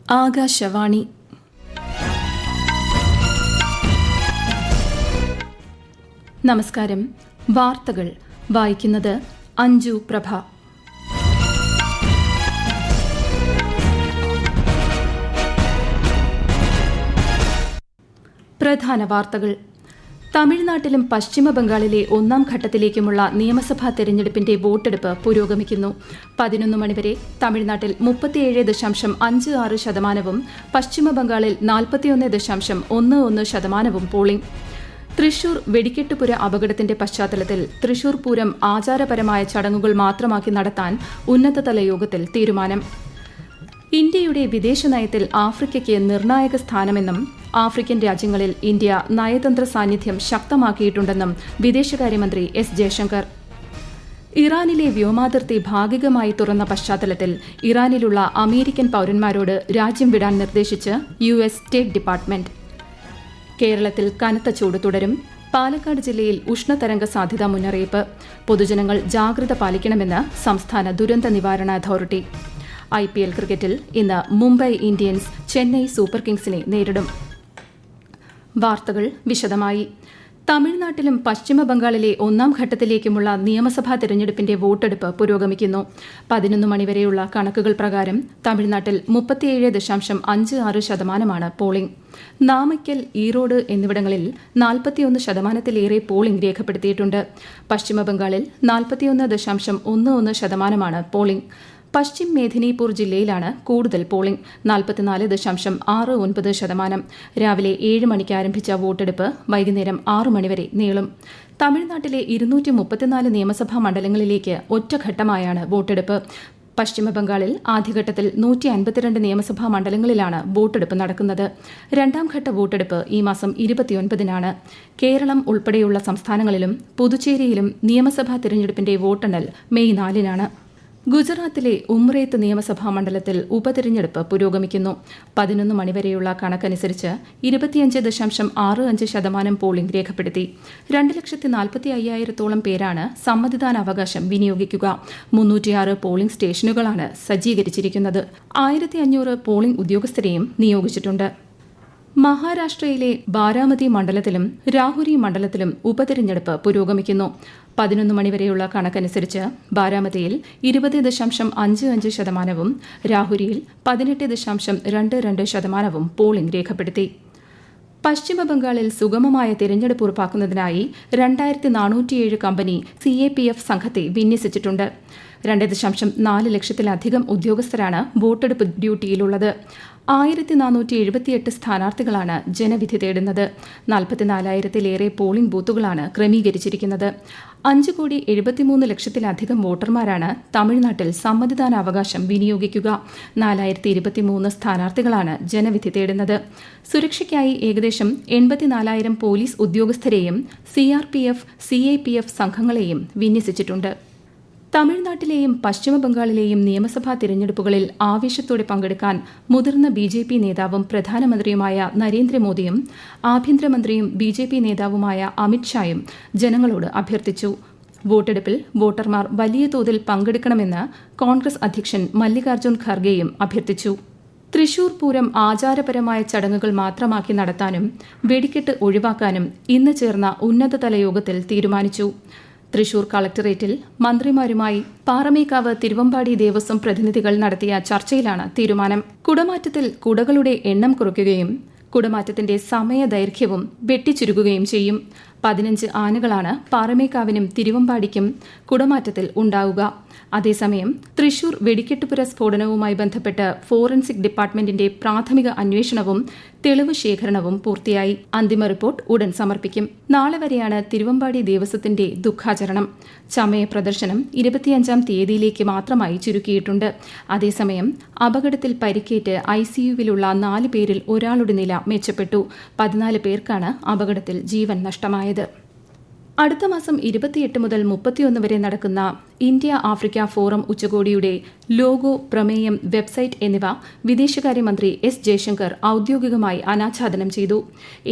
ആകാശവാണി. നമസ്കാരം. വാർത്തകൾ വായിക്കുന്നത് അഞ്ജു പ്രഭ. പ്രധാന വാർത്തകൾ. തമിഴ്നാട്ടിലും പശ്ചിമ ബംഗാളിലെ ഒന്നാം ഘട്ടത്തിലേക്കുമുള്ള നിയമസഭാ തെരഞ്ഞെടുപ്പിന്റെ വോട്ടെടുപ്പ് പുരോഗമിക്കുന്നു. 11 മണിവരെ തമിഴ്നാട്ടിൽ 37.56%, പശ്ചിമ ബംഗാളിൽ 41.11% പോളിംഗ്. തൃശൂർ വെടിക്കെട്ടുപുര അപകടത്തിന്റെ പശ്ചാത്തലത്തിൽ തൃശൂർ പൂരം ആചാരപരമായ ചടങ്ങുകൾ മാത്രമാക്കി നടത്താൻ ഉന്നതതല യോഗത്തിൽ തീരുമാനം. ഇന്ത്യയുടെ വിദേശനയത്തിൽ ആഫ്രിക്കയ്ക്ക് നിർണായക സ്ഥാനമെന്നും ആഫ്രിക്കൻ രാജ്യങ്ങളിൽ ഇന്ത്യ നയതന്ത്ര സാന്നിധ്യം ശക്തമാക്കിയിട്ടുണ്ടെന്നും വിദേശകാര്യമന്ത്രി എസ് ജയശങ്കർ. ഇറാനിലെ വ്യോമാതിർത്തി ഭാഗികമായി തുറന്ന പശ്ചാത്തലത്തിൽ ഇറാനിലുള്ള അമേരിക്കൻ പൌരന്മാരോട് രാജ്യം വിടാൻ നിർദ്ദേശിച്ച് US സ്റ്റേറ്റ് ഡിപ്പാർട്ട്മെന്റ്. കേരളത്തിൽ കനത്ത ചൂട് തുടരും. പാലക്കാട് ജില്ലയിൽ ഉഷ്ണതരംഗ സാധ്യതാ മുന്നറിയിപ്പ്. പൊതുജനങ്ങൾ ജാഗ്രത പാലിക്കണമെന്ന് സംസ്ഥാന ദുരന്ത നിവാരണ അതോറിറ്റി. IPL ക്രിക്കറ്റിൽ ഇന്ന് മുംബൈ ഇന്ത്യൻസ് ചെന്നൈ സൂപ്പർ കിങ്സിനെ നേരിടും. വാർത്തകൾ വിശദമായി. തമിഴ്നാട്ടിലും പശ്ചിമ ബംഗാളിലെ ഒന്നാം ഘട്ടത്തിലേക്കുമുള്ള നിയമസഭാ തെരഞ്ഞെടുപ്പിന്റെ വോട്ടെടുപ്പ് പുരോഗമിക്കുന്നു. 11 മണിവരെയുള്ള കണക്കുകൾ പ്രകാരം തമിഴ്നാട്ടിൽ 37.56% പോളിംഗ്. നാമക്കൽ, ഈറോഡ് എന്നിവിടങ്ങളിൽ 41%-ലേറെ പോളിംഗ് രേഖപ്പെടുത്തിയിട്ടുണ്ട്. പശ്ചിമ ബംഗാളിൽ 41.11% പോളിംഗ്. പശ്ചിം മേദിനിപൂർ ജില്ലയിലാണ് കൂടുതൽ പോളിംഗ്, 44.69%. രാവിലെ 7 മണിക്ക് ആരംഭിച്ച വോട്ടെടുപ്പ് വൈകുന്നേരം 6 മണിവരെ നീളും. തമിഴ്നാട്ടിലെ 234 നിയമസഭാ മണ്ഡലങ്ങളിലേക്ക് ഒറ്റഘട്ടമായാണ് വോട്ടെടുപ്പ്. പശ്ചിമ ബംഗാളിൽ ആദ്യഘട്ടത്തിൽ 152 നിയമസഭാ മണ്ഡലങ്ങളിലാണ് വോട്ടെടുപ്പ് നടക്കുന്നത്. രണ്ടാംഘട്ട വോട്ടെടുപ്പ് ഈ മാസം 29-നാണ്. കേരളം ഉൾപ്പെടെയുള്ള സംസ്ഥാനങ്ങളിലും പുതുച്ചേരിയിലും നിയമസഭാ തിരഞ്ഞെടുപ്പിന്റെ വോട്ടെണ്ണൽ മെയ് 4-നാണ്. ഗുജറാത്തിലെ ഉംറേത്ത് നിയമസഭാ മണ്ഡലത്തിൽ ഉപതിരഞ്ഞെടുപ്പ് പുരോഗമിക്കുന്നു. 11 മണിവരെയുള്ള കണക്കനുസരിച്ച് 25.65% പോളിംഗ് രേഖപ്പെടുത്തി. 2,45,000-ഓളം പേരാണ് സമ്മതിദാനാവകാശം വിനിയോഗിക്കുക. 306 പോളിംഗ് സ്റ്റേഷനുകളാണ് സജ്ജീകരിച്ചിരിക്കുന്നത്. 1,500 പോളിംഗ് ഉദ്യോഗസ്ഥരെയും നിയോഗിച്ചിട്ടുണ്ട്. മഹാരാഷ്ട്രയിലെ ബാരാമതി മണ്ഡലത്തിലും രാഹുരി മണ്ഡലത്തിലും ഉപതിരഞ്ഞെടുപ്പ് പുരോഗമിക്കുന്നു. 11 മണിവരെയുള്ള കണക്കനുസരിച്ച് ബാരാമതിയിൽ 20.55%, രാഹുരിയിൽ 18.22% പോളിംഗ് രേഖപ്പെടുത്തി. പശ്ചിമ ബംഗാളിൽ സുഗമമായ തിരഞ്ഞെടുപ്പ് ഉറപ്പാക്കുന്നതിനായി 2407 കമ്പനി CAPF സംഘത്തെ വിന്യസിച്ചിട്ടുണ്ട്. 2.4 ലക്ഷത്തിലധികം ഉദ്യോഗസ്ഥരാണ് വോട്ടെടുപ്പ് ഡ്യൂട്ടിയിലുള്ളത്. 1478 സ്ഥാനാർത്ഥികളാണ് ജനവിധി തേടുന്നത്. 44,000-ലേറെ പോളിംഗ് ബൂത്തുകളാണ് ക്രമീകരിച്ചിരിക്കുന്നത്. 5,73,00,000-ലധികം വോട്ടർമാരാണ് തമിഴ്നാട്ടിൽ സമ്മതിദാനാവകാശം വിനിയോഗിക്കുക. 4,023 സ്ഥാനാർത്ഥികളാണ് ജനവിധി തേടുന്നത്. സുരക്ഷയ്ക്കായി ഏകദേശം 84,000 പോലീസ് ഉദ്യോഗസ്ഥരെയും CRPF, CAPF സംഘങ്ങളെയും വിന്യസിച്ചിട്ടുണ്ട്. തമിഴ്നാട്ടിലെയും പശ്ചിമ ബംഗാളിലെയും നിയമസഭാ തിരഞ്ഞെടുപ്പുകളിൽ ആവേശത്തോടെ പങ്കെടുക്കാൻ മുതിർന്ന BJP നേതാവും പ്രധാനമന്ത്രിയുമായ നരേന്ദ്രമോദിയും ആഭ്യന്തരമന്ത്രിയും BJP നേതാവുമായ അമിത്ഷായും ജനങ്ങളോട് അഭ്യർത്ഥിച്ചു. വോട്ടെടുപ്പിൽ വോട്ടർമാർ വലിയ തോതിൽ പങ്കെടുക്കണമെന്ന് കോൺഗ്രസ് അധ്യക്ഷൻ മല്ലികാർജ്ജുൻ ഖർഗെയും അഭ്യർത്ഥിച്ചു. തൃശൂർ പൂരം ആചാരപരമായ ചടങ്ങുകൾ മാത്രമാക്കി നടത്താനും വെടിക്കെട്ട് ഒഴിവാക്കാനും ഇന്ന് ചേർന്ന ഉന്നതതല യോഗത്തിൽ തീരുമാനിച്ചു. തൃശൂർ കളക്ടറേറ്റിൽ മന്ത്രിമാരുമായി പാറമേക്കാവ് തിരുവമ്പാടി ദേവസ്വം പ്രതിനിധികൾ നടത്തിയ ചർച്ചയിലാണ് തീരുമാനം. കുടമാറ്റത്തിൽ കുടകളുടെ എണ്ണം കുറയ്ക്കുകയും കുടമാറ്റത്തിന്റെ സമയദൈർഘ്യവും വെട്ടിച്ചുരുക്കുകയും ചെയ്യും. 15 ആനകളാണ് പാറമേക്കാവിനും തിരുവമ്പാടിക്കും കുടമാറ്റത്തിൽ ഉണ്ടാവുക. അതേസമയം തൃശൂർ വെടിക്കെട്ടുപുര സ്ഫോടനവുമായി ബന്ധപ്പെട്ട് ഫോറൻസിക് ഡിപ്പാർട്ട്മെന്റിന്റെ പ്രാഥമിക അന്വേഷണവും തെളിവ് ശേഖരണവും പൂർത്തിയായി. അന്തിമ റിപ്പോർട്ട് ഉടൻ സമർപ്പിക്കും. നാളെ വരെയാണ് തിരുവമ്പാടി ദേവസ്വത്തിന്റെ ദുഃഖാചരണം. ചമയ പ്രദർശനം 25-ാം തീയതിയിലേക്ക് മാത്രമായി ചുരുക്കിയിട്ടുണ്ട്. അതേസമയം അപകടത്തിൽ പരിക്കേറ്റ് ICUവിലുള്ള 4 പേരിൽ ഒരാളുടെ നില മെച്ചപ്പെട്ടു. 14 പേർക്കാണ് അപകടത്തിൽ ജീവൻ നഷ്ടമായത്. അടുത്ത മാസം 28 മുതൽ 31 വരെ നടക്കുന്ന ഇന്ത്യ ആഫ്രിക്ക ഫോറം ഉച്ചകോടിയുടെ ലോഗോ, പ്രമേയം, വെബ്സൈറ്റ് എന്നിവ വിദേശകാര്യമന്ത്രി എസ് ജയശങ്കർ ഔദ്യോഗികമായി അനാച്ഛാദനം ചെയ്തു.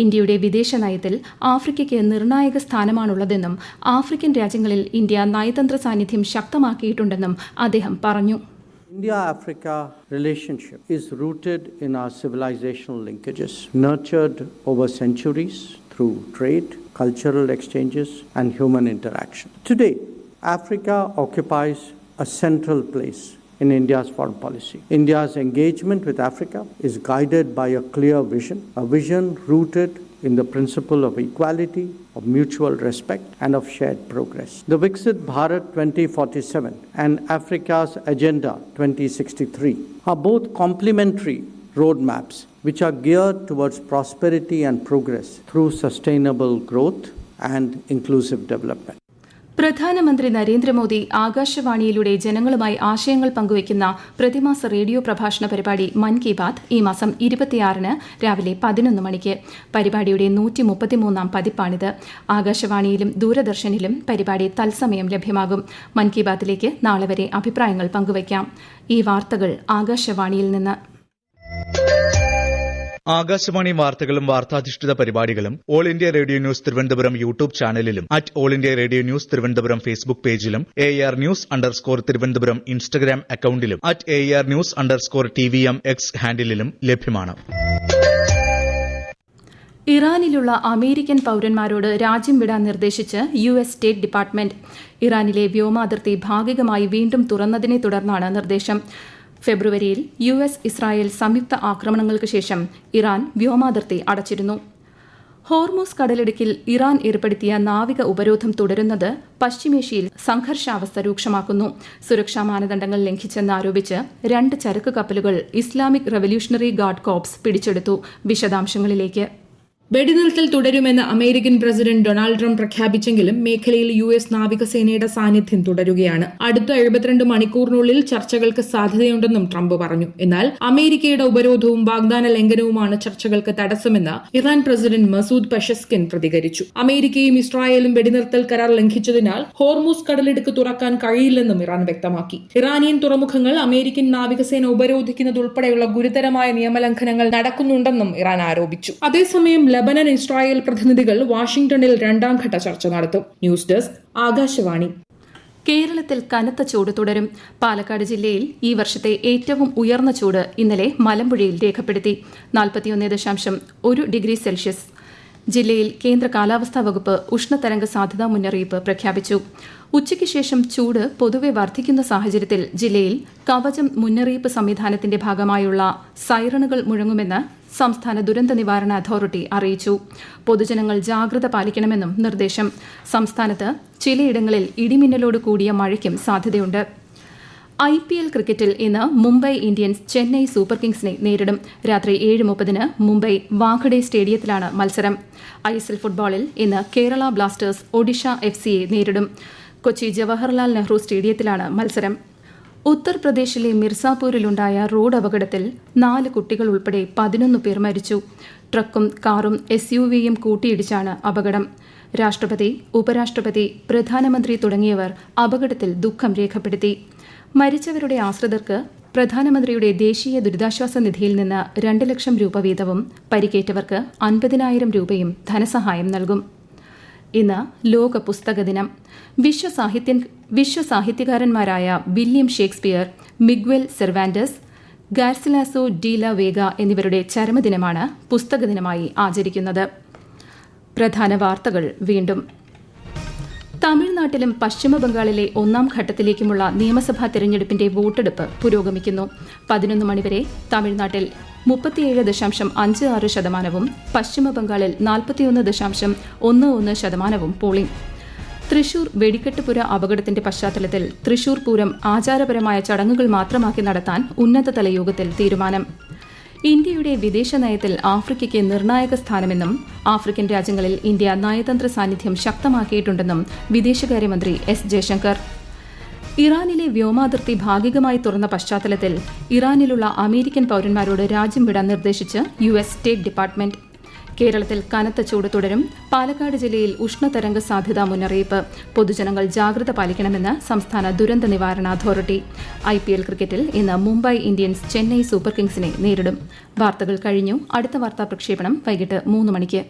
ഇന്ത്യയുടെ വിദേശ നയത്തിൽ ആഫ്രിക്കയ്ക്ക് നിർണായക സ്ഥാനമാണുള്ളതെന്നും ആഫ്രിക്കൻ രാജ്യങ്ങളിൽ ഇന്ത്യ നയതന്ത്ര സാന്നിധ്യം ശക്തമാക്കിയിട്ടുണ്ടെന്നും അദ്ദേഹം പറഞ്ഞു. India-Africa relationship is rooted in our civilizational linkages, nurtured over centuries through trade, cultural exchanges, and human interaction. Today, Africa occupies a central place in India's foreign policy. India's engagement with Africa is guided by a clear vision, a vision rooted in the principle of equality, of mutual respect, and of shared progress. The Viksit Bharat 2047 and Africa's Agenda 2063 are both complementary roadmaps which are geared towards prosperity and progress through sustainable growth and inclusive development. പ്രധാനമന്ത്രി നരേന്ദ്രമോദി ആകാശവാണിയിലൂടെ ജനങ്ങളുമായി ആശയങ്ങൾ പങ്കുവയ്ക്കുന്ന പ്രതിമാസ radio പ്രഭാഷണ പരിപാടി മൻ കി ബാത്ത് ഈ മാസം 26-ന് രാവിലെ 11 മണിക്ക്. പരിപാടിയുടെ 133-ാം പതിപ്പാണിത്. ആകാശവാണിയിലും ദൂരദർശനിലും പരിപാടി തത്സമയം ലഭ്യമാകും. മൻ കി ബാത്തിലേക്ക് നാളെ വരെ അഭിപ്രായങ്ങൾ പങ്കുവയ്ക്കാം. ഈ വാർത്തകൾ ആകാശവാണിയിൽ നിന്ന്. ആകാശവാണി വാർത്തകളും വാർത്താധിഷ്ഠിത പരിപാടികളും All India Radio News Thiruvananthapuram YouTube ചാനലിലും All India Radio News Thiruvananthapuram Facebook പേജിലും AR News_ തിരുവനന്തപുരം ഇൻസ്റ്റഗ്രാം അക്കൌണ്ടിലും AR News_TVM X ഹാൻഡിലും ലഭ്യമാണ്. ഇറാനിലുള്ള അമേരിക്കൻ പൌരന്മാരോട് രാജ്യം വിടാൻ നിർദ്ദേശിച്ച് US സ്റ്റേറ്റ് ഡിപ്പാർട്ട്മെന്റ്. ഇറാനിലെ വ്യോമാതിർത്തി ഭാഗികമായി വീണ്ടും തുറന്നതിനെ തുടർന്നാണ് നിർദ്ദേശം. ഫെബ്രുവരിയിൽ US ഇസ്രായേൽ സംയുക്ത ആക്രമണങ്ങൾക്ക് ശേഷം ഇറാൻ വ്യോമാതിർത്തി അടച്ചിരുന്നു. ഹോർമൂസ് കടലിടുക്കിൽ ഇറാൻ ഏർപ്പെടുത്തിയ നാവിക ഉപരോധം തുടരുന്നത് പശ്ചിമേഷ്യയിൽ സംഘർഷാവസ്ഥ രൂക്ഷമാക്കുന്നു. സുരക്ഷാ മാനദണ്ഡങ്ങൾ ലംഘിച്ചെന്നാരോപിച്ച് 2 ചരക്ക് കപ്പലുകൾ ഇസ്ലാമിക് റവല്യൂഷണറി ഗാർഡ് കോർപ്സ് പിടിച്ചെടുത്തു. വിശദാംശങ്ങളിലേക്ക്. വെടിനിർത്തൽ തുടരുമെന്ന് അമേരിക്കൻ പ്രസിഡന്റ് ഡൊണാൾഡ് ട്രംപ് പ്രഖ്യാപിച്ചെങ്കിലും മേഖലയിൽ US നാവികസേനയുടെ സാന്നിധ്യം തുടരുകയാണ്. അടുത്ത 72 മണിക്കൂറിനുള്ളിൽ ചർച്ചകൾക്ക് സാധ്യതയുണ്ടെന്നും ട്രംപ് പറഞ്ഞു. എന്നാൽ അമേരിക്കയുടെ ഉപരോധവും വാഗ്ദാന ലംഘനവുമാണ് ചർച്ചകൾക്ക് തടസ്സമെന്ന് ഇറാൻ പ്രസിഡന്റ് മസൂദ് പെഷസ്കിൻ പ്രതികരിച്ചു. അമേരിക്കയും ഇസ്രായേലും വെടിനിർത്തൽ കരാർ ലംഘിച്ചതിനാൽ ഹോർമൂസ് കടലിടുക്ക് തുറക്കാൻ കഴിയില്ലെന്നും ഇറാൻ വ്യക്തമാക്കി. ഇറാനിയൻ തുറമുഖങ്ങൾ അമേരിക്കൻ നാവികസേന ഉപരോധിക്കുന്നതുൾപ്പെടെയുള്ള ഗുരുതരമായ നിയമലംഘനങ്ങൾ നടക്കുന്നുണ്ടെന്നും ഇറാൻ ആരോപിച്ചു. അതേസമയം ലബനൻ ഇസ്രായേൽ പ്രതിനിധികൾ വാഷിംഗ്ടണിൽ 2ാംഘട്ട ചർച്ച നടത്തും. News desk Akashvani. കേരളത്തിൽ കനത്ത ചൂട് തുടരും. പാലക്കാട് ജില്ലയിൽ ഈ വർഷത്തെ ഏറ്റവും ഉയർന്ന ചൂട് ഇന്നലെ മലമ്പുഴയിൽ രേഖപ്പെടുത്തി. 41.1 ഡിഗ്രി സെൽഷ്യസ്. ജില്ലയിൽ കേന്ദ്ര കാലാവസ്ഥാ വകുപ്പ് ഉഷ്ണതരംഗ സാധ്യതാ മുന്നറിയിപ്പ് പ്രഖ്യാപിച്ചു. ഉച്ചയ്ക്ക് ശേഷം ചൂട് പൊതുവെ വർദ്ധിക്കുന്ന സാഹചര്യത്തിൽ ജില്ലയിൽ കവചം മുന്നറിയിപ്പ് സംവിധാനത്തിന്റെ ഭാഗമായുള്ള സൈറണുകൾ മുഴങ്ങുമെന്ന് സംസ്ഥാന ദുരന്ത നിവാരണ അതോറിറ്റി അറിയിച്ചു. പൊതുജനങ്ങൾ ജാഗ്രത പാലിക്കണമെന്നും നിർദ്ദേശം. സംസ്ഥാനത്ത് ചിലയിടങ്ങളിൽ ഇടിമിന്നലോട് കൂടിയ മഴയ്ക്കും സാധ്യതയുണ്ട്. IPL ക്രിക്കറ്റിൽ ഇന്ന് മുംബൈ ഇന്ത്യൻസ് ചെന്നൈ സൂപ്പർ കിങ്സിനെ നേരിടും. രാത്രി 7:30-ന് മുംബൈ വാങ്കഡെ സ്റ്റേഡിയത്തിലാണ് മത്സരം. ISL ഫുട്ബോളിൽ ഇന്ന് കേരള ബ്ലാസ്റ്റേഴ്സ് ഒഡീഷ FCയെ നേരിടും. കൊച്ചി ജവഹർലാൽ നെഹ്റു സ്റ്റേഡിയത്തിലാണ് മത്സരം. ഉത്തർപ്രദേശിലെ മിർസാപൂരിലുണ്ടായ റോഡ് അപകടത്തിൽ 4 കുട്ടികൾ ഉൾപ്പെടെ 11 പേർ മരിച്ചു. ട്രക്കും കാറും SUVയും കൂട്ടിയിടിച്ചാണ് അപകടം. രാഷ്ട്രപതി, ഉപരാഷ്ട്രപതി, പ്രധാനമന്ത്രി തുടങ്ങിയവർ അപകടത്തിൽ ദുഃഖം രേഖപ്പെടുത്തി. മരിച്ചവരുടെ ആശ്രിതർക്ക് പ്രധാനമന്ത്രിയുടെ ദേശീയ ദുരിതാശ്വാസ നിധിയിൽ നിന്ന് 2 ലക്ഷം രൂപ വീതവും പരിക്കേറ്റവർക്ക് 50,000 രൂപയും ധനസഹായം നൽകും. ഇന്ന് ലോക പുസ്തക ദിനം. വിശ്വസാഹിത്യകാരന്മാരായ William Shakespeare, Miguel Cervantes, ഗാർസിലാസോ D ല വേഗ എന്നിവരുടെ ചരമദിനമാണ് പുസ്തക ദിനമായി ആചരിക്കുന്നത്. പ്രധാന വാർത്തകൾ വീണ്ടും. തമിഴ്നാട്ടിലും പശ്ചിമബംഗാളിലെ 1ാം ഘട്ടത്തിലേക്കുമുള്ള നിയമസഭാ തെരഞ്ഞെടുപ്പിന്റെ വോട്ടെടുപ്പ് പുരോഗമിക്കുന്നു. 11 മണിവരെ തമിഴ്നാട്ടിൽ 37.56%, പശ്ചിമബംഗാളിൽ 41.11% പോളിംഗ്. തൃശൂർ വെടിക്കെട്ടുപുര അപകടത്തിന്റെ പശ്ചാത്തലത്തിൽ തൃശൂർ പൂരം ആചാരപരമായ ചടങ്ങുകൾ മാത്രമാക്കി നടത്താൻ ഉന്നതതല യോഗത്തിൽ തീരുമാനം. ഇന്ത്യയുടെ വിദേശ നയത്തിൽ ആഫ്രിക്കയ്ക്ക് നിർണായക സ്ഥാനമെന്നും ആഫ്രിക്കൻ രാജ്യങ്ങളിൽ ഇന്ത്യ നയതന്ത്ര സാന്നിധ്യം ശക്തമാക്കിയിട്ടുണ്ടെന്നും വിദേശകാര്യമന്ത്രി S. ജയശങ്കർ. ഇറാനിലെ വ്യോമാതിർത്തി ഭാഗികമായി തുറന്ന പശ്ചാത്തലത്തിൽ ഇറാനിലുള്ള അമേരിക്കൻ പൌരന്മാരോട് രാജ്യം വിടാൻ നിർദ്ദേശിച്ച് US സ്റ്റേറ്റ് ഡിപ്പാർട്ട്മെന്റ്. കേരളത്തിൽ കനത്ത ചൂട് തുടരും. പാലക്കാട് ജില്ലയിൽ ഉഷ്ണതരംഗ സാധ്യതാ മുന്നറിയിപ്പ്. പൊതുജനങ്ങൾ ജാഗ്രത പാലിക്കണമെന്ന് സംസ്ഥാന ദുരന്ത നിവാരണ അതോറിറ്റി. IPL ക്രിക്കറ്റിൽ ഇന്ന് മുംബൈ ഇന്ത്യൻസ് ചെന്നൈ സൂപ്പർ കിങ്സിനെ നേരിടും. വാർത്തകൾ കഴിഞ്ഞു. അടുത്ത വാർത്താ പ്രക്ഷേപണം വൈകിട്ട് 3 മണിക്ക്.